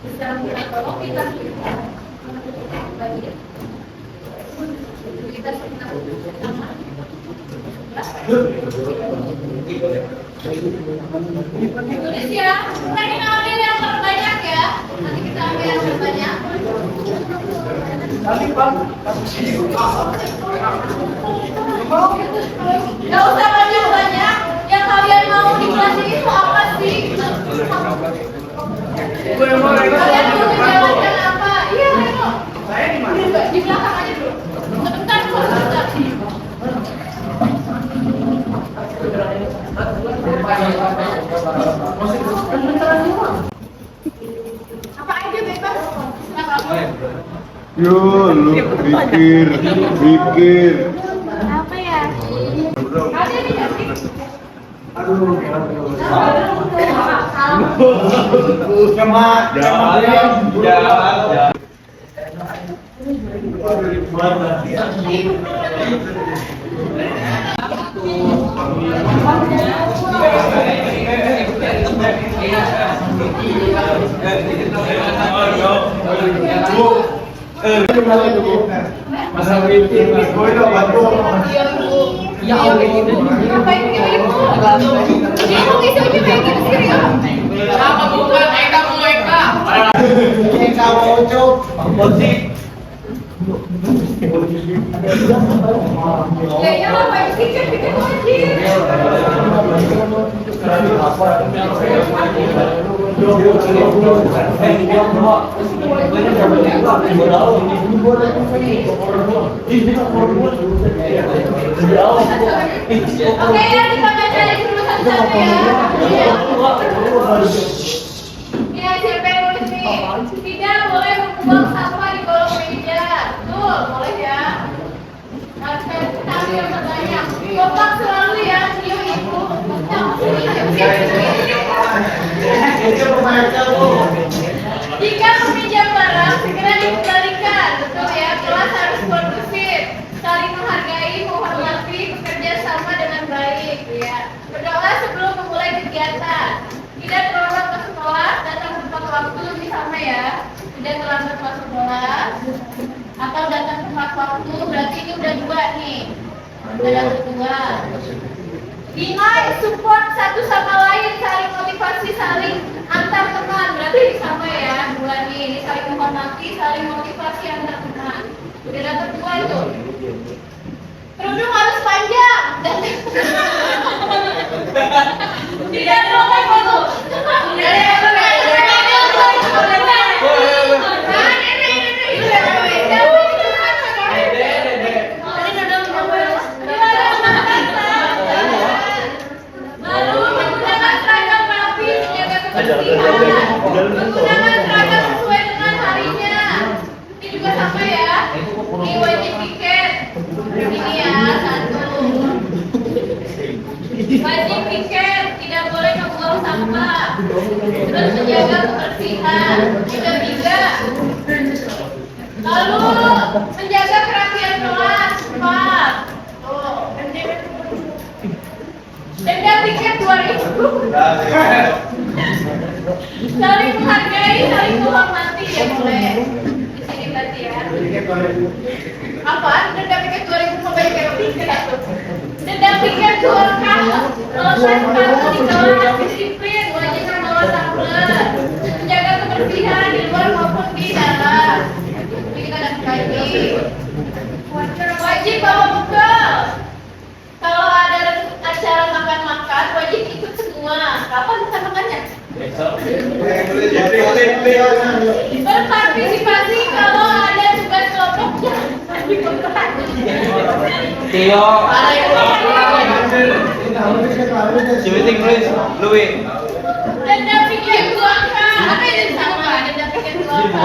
Bisa kita tolong kita. Kita sama. Tulis ya, kita ambil yang terbanyak ya. Nanti kita ambil yang terbanyak. Gak usah banyak-banyak. Yang kalian mau di kelas ini itu apa sih? Kalian mau menjalankan apa? Iya, Reno. Di belakang aja dulu. Sebentar, sebentar. Apa aja bebas? Nggak apa-apa. Yo, lu pikir. Apa ya? Ada nih nggak sih? Masa meeting, gue udah bantu. Ya Allah, ngapain kayak gitu? Ini mau isi aja kayak gitu sih, ya? Apa bukan Eka mau Eka? Eka mau cok. Ya ya lah, Pak Isi kan bikin wajib. Oke ya, kita baca lagi dulu satu-satu ya. Ya, siapa yang nulis nih? Tidak boleh membuang sampah di kolong meja. Betul, boleh ya. Tapi yang terbanyak. Kompak selalu ya, Tio itu. Jika meminjam barang, segera dikembalikan. Betul ya, kelas harus kondusif. Saling menghargai, menghormati, bekerja sama dengan baik. Ya. Berdoa sebelum memulai kegiatan. Tidak terlambat ke sekolah, datang tepat waktu lebih sama ya. Tidak terlambat masuk kelas atau datang tepat waktu, berarti ini udah 2 nih. Udah dapet 2. Nilai support satu sama lain, saling motivasi, saling antar teman, berarti ini sama ya. 2 nih, ini saling menghormati, saling motivasi antar teman. Udah dapet 2 itu. Kerudung harus panjang dan tidak boleh foto. Lalu menggunakan seragam rapi, menjaga kebersihan. Menggunakan seragam sesuai dengan harinya. Ini juga sama ya. Ini wajib piket. Ini ya, 1. Wajib piket, tidak boleh membuang sampah. Terus menjaga kebersihan. Juga 3. Lalu menjaga kerapian kelas. 4. Denda piket 2.000. Saling menghargai, saling menghormati ya boleh. Di sini berarti ya. Apa? Denda piket 2.000 mau bayar kayak piket atau? Denda piket 2K. Melepas kartu di kelas, disiplin, wajib membawa tablet, menjaga kebersihan di luar maupun di dalam. Ini kita dapat lagi. Wajib bawa bekal. Kalau ada acara makan-makan, wajib ikut semua. Kapan kita makannya? Berpartisipasi kalau ada tugas kelompok jangan dipekan. Tio. Cibiting nulis, Louis. Denda piket 2K. Apa yang sama? Denda piket 2K.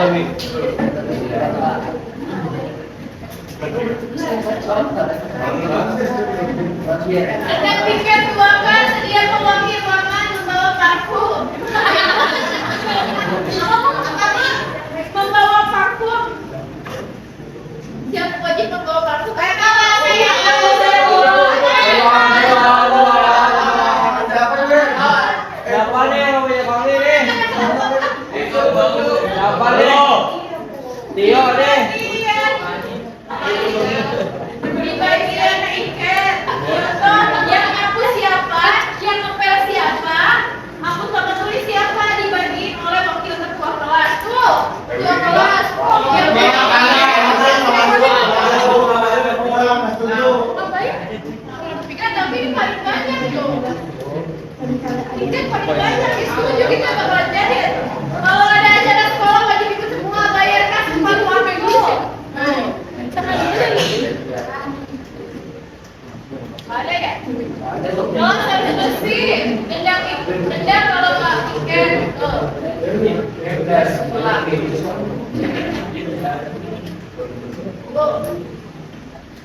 Denda piket 2K, sedia mewangi ruangan, membawa parfum. Membawa parfum. Siapa wajib membawa parfum? Siapa nih yang punya wangi nih? Siapa nih? Tio nih. tiket paling banyak setuju kita bakalan jadi. Kalau ada acara sekolah wajib ikut semua, bayar kas sepatu sampai dulu. Sama dulu. Ada ya? Oh, harus bersih. Dendam kalau nggak tiket.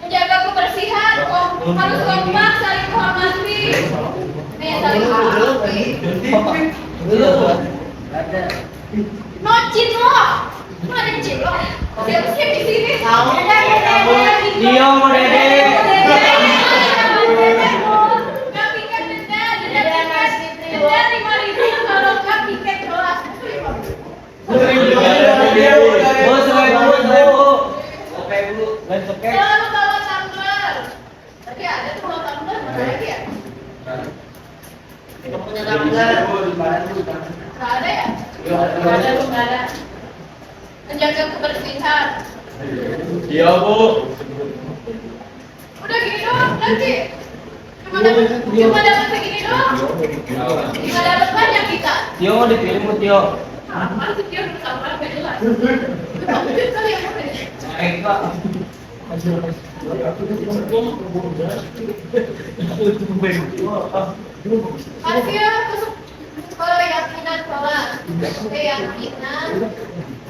Menjaga kebersihan, harus kompak, saling menghormati. Nih, saling menghormati. No cino, mana cino? Siap-siap di sini. Dia mau dede. Nggak tiket denda 5.000 kalau nggak tiket kelas. Selalu bawa tumbler. Tadi ada tuh bawa tumbler, mana lagi ya? Nggak ada ya? Nggak ada. Menjaga kebersihan. Iya, Bu. Udah gini doang nanti. Cuma dapat segini doang. Nggak dapat banyak kita. Tio mau dikirim, Bu, Tio. Apa sih dia sama nggak jelas. Itu kali yang mana? Hasil keyakinan sholat, keyakinan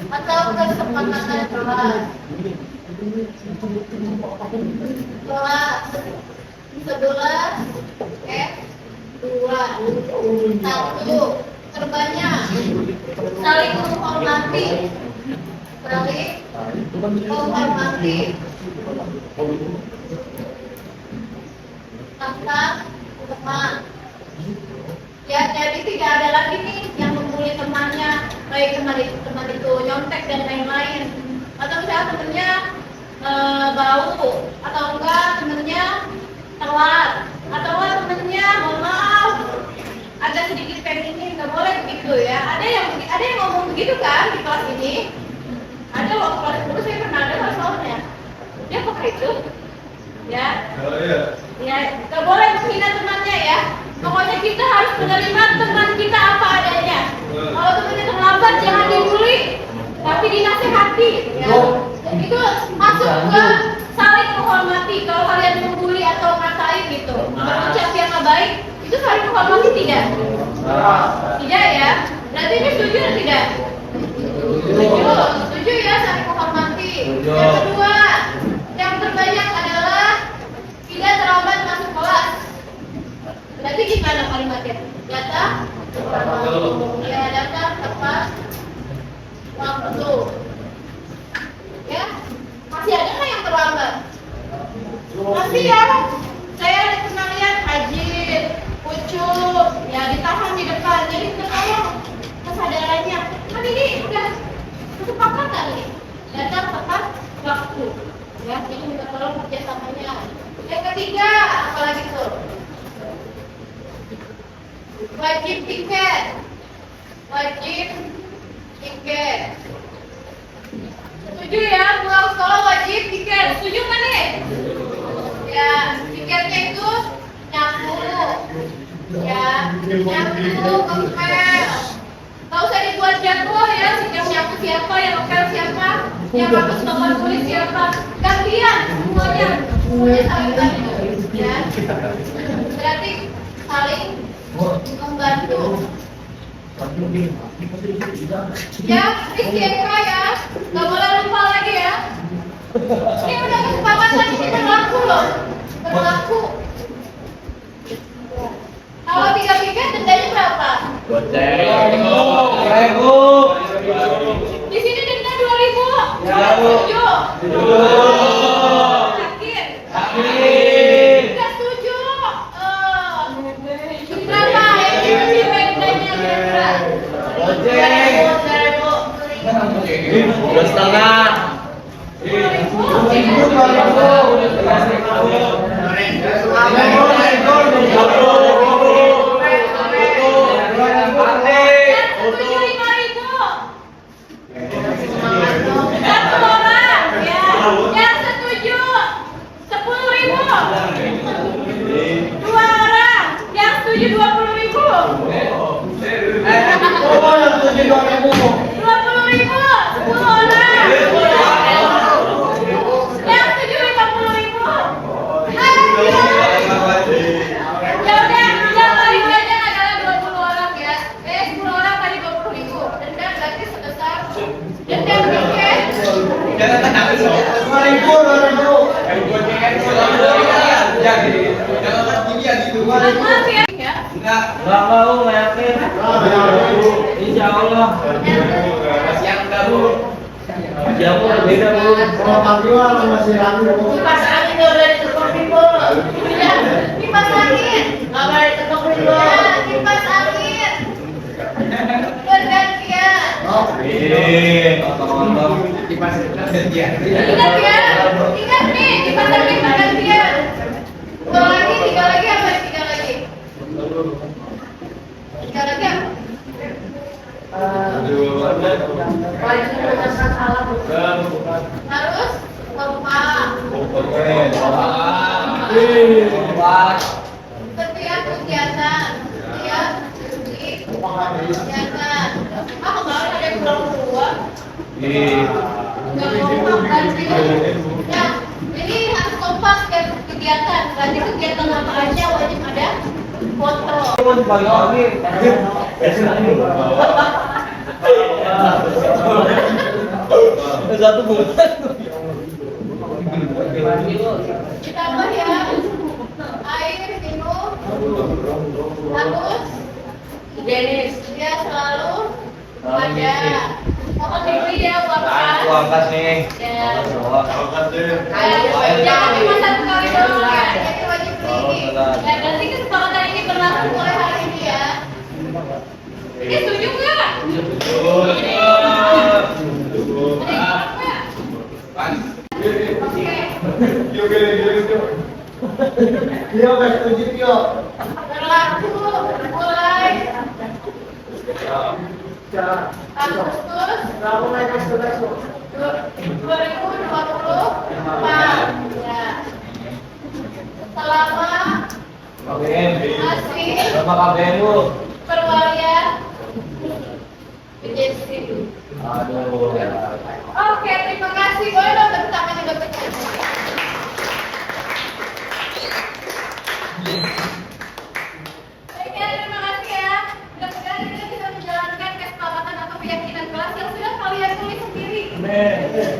atau kesepakatan sholat. Sholat 11, 2, 1, terbanyak saling menghormati, teman. Ya, jadi tidak ada lagi nih yang membuli temannya, baik teman itu nyontek dan lain-lain. Atau misalnya temennya bau, atau enggak temennya telat, atau enggak temennya mohon maaf ada sedikit pengen nggak boleh begitu ya. Ada yang ngomong begitu kan di kelas ini. Ada waktu kelas dulu saya pernah ada masalahnya. Dia kok itu? Ya. Ya, nggak boleh menghina temannya ya. Pokoknya kita harus menerima teman kita apa adanya. Kalau temannya terlambat jangan dibully, tapi dinasehati. Ya. Itu masuk ke saling menghormati. Kalau kalian membuli atau ngatain gitu, berucap yang nggak baik, itu saling menghormati tidak? Tidak ya. Berarti ini setuju atau tidak? Setuju ya, saling menghormati. Yang kedua, yang terbanyak adalah tidak terlambat masuk kelas. Berarti gimana kalimatnya? Datang ya, datang tepat waktu. Ya, masih ada nggak yang terlambat? Masih ya. Saya pernah lihat Ajit, Ucup, ya ditahan di depan. Jadi kita tolong kesadarannya. Kan ini udah kesepakatan nih. Datang tepat waktu. Ya, ini minta tolong kerjasamanya. Yang ketiga, apalagi tuh? Wajib tiket. Setuju ya, pulang sekolah wajib tiket. Setuju kan nih? Ya, tiketnya itu nyapu. Ya, nyapu, kempel. Gak usah dibuat jadwal ya, yang nyapu siapa, yang ngepel siapa, yang hapus nomor tulis siapa. Gantian semuanya. Semuanya saling ya. Berarti saling membantu. Ya, ICK ya, nggak boleh lupa lagi ya. Ini udah kesepakatan, ini berlaku loh, berlaku. Kalau 3 tiket dendanya berapa? Di sini denda 2.000. Setuju? Nggak setuju? Berapa? Ini dendanya kira-kira? 20.000. 20.000, 10 orang. Yang setuju 50.000. Ayo. Ya udah, yang paling banyak adalah 20 orang ya. 10 orang tadi 20.000. Denda berarti sebesar denda tiket. Jangan tenang dulu. 2.000. Jangan tinggi gitu. Maaf ya. Enggak. Nggak mau yakin. Insya Allah. Yang baru. Ya Bu, beda Bu. Kalau Pantiwa masih ragu. Kipas angin udah ditutup pintu. Ya, kipas angin. Nggak boleh ditutup pintu. Ya, kipas angin. Bergantian. Kipas gantian. Ingat ya, ingat nih, kipas angin bergantian. 2 lagi, 3 lagi apa? 3 lagi. 3 lagi apa? Harus kompak. Setiap kegiatan, setiap kegiatan. Ah, kemarin ada yang kurang dua. Nggak kompak kan sih? Ya, jadi harus kompak setiap kegiatan. Berarti kegiatan apa aja wajib ada foto. Satu bulan. Ditambah ya, air minum harus Dennis dia selalu ada. Mohon diberi ya uang kas. Nih. Ya. Jangan cuma 1 kali doang ya, jadi wajib beli. Ya, berarti kesepakatan ini berlaku mulai hari ini ya. Ini setuju nggak? Yo, setuju yo. Berlaku mulai Agustus 2024 ya. Selama masih Sama KBN Bu. perwalian PJC. Aduh. Oke, terima kasih. Boleh dong tepuk tangan juga. Baik ya, terima kasih ya. Mudah-mudahan kita bisa menjalankan kesepakatan atau keyakinan kelas yang sudah kalian tulis sendiri.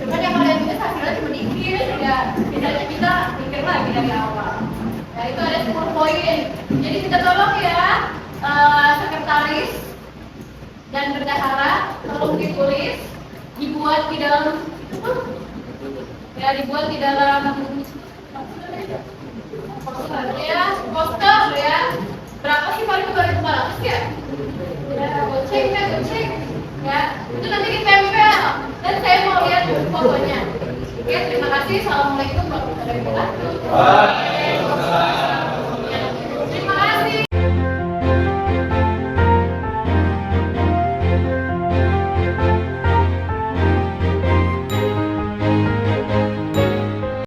Cuman yang kalian tulis hasilnya cuma dikit, ya misalnya kita mikir lagi dari awal. Ya itu ada 10 poin. Jadi kita tolong ya, sekretaris dan bendahara tolong ditulis, dibuat di dalam poster ya. Berapa sih paling 2.500 ya? Ya, goceng ya. Itu nanti ditempel dan saya mau lihat fotonya. Oke, terima kasih. Assalamualaikum warahmatullahi wabarakatuh.